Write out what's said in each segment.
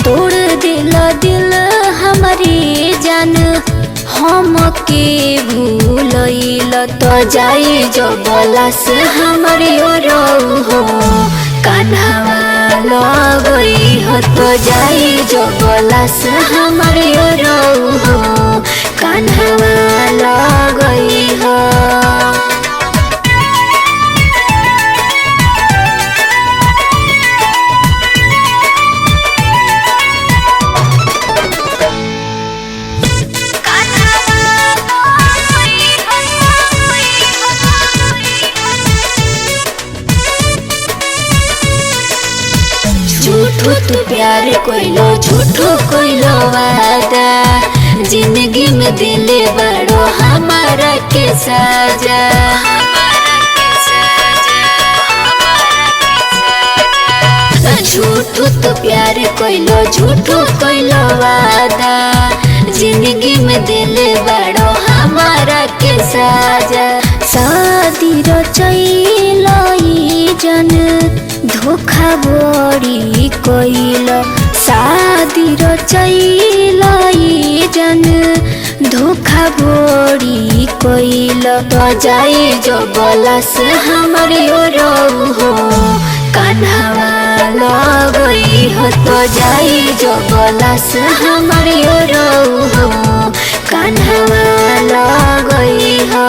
तोड़ दिल दिल हमारी जान हम के भूलैल तो जाई जो बलस हमारी हो कान्हावा लगई हो तो जाई जो बलस हमारी हो कान्हावा लगई हो। झूठो तू प्यार कोइलो झूठो कोइलो वादा जिंदगी में दिले बड़ो हमारा के साजा। झूठो तू प्यार कोइलो झूठो कोइलो वादा जिंदगी में दिले बड़ो हमारा के साजा। शादी रचैलो जन धोखा बड़ी कोइल शादी रचैल जन धोखा बड़ी कोइल तो जाई जो बलस हमारी हो कान्हावा लगई हो तो जाई जो बलस हमारी हो कान्हावा लगई हो।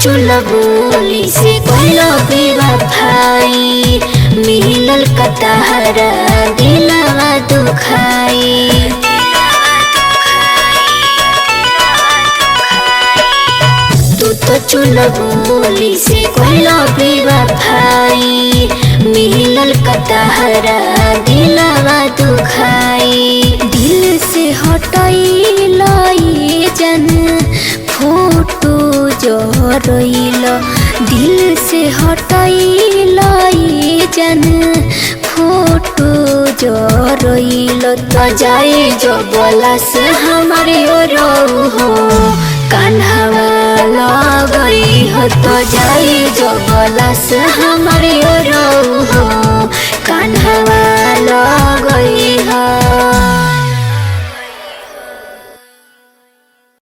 चूल्हा बोली से कोइलो बेवफाई मिलल कतहरा दिलवा दुखाई। तू तो चूल्हा बोली से कोइलो बेवफाई मिलल कतहरा दिलवा दुखाई। दिल से हटैल जन फोटो जो रोइल दिल से हटैल जन फोटो जो रोइल तो जाई जो बलस हमारी हो कान्हावा लगई हो तो जाई जो बलस हमारी हो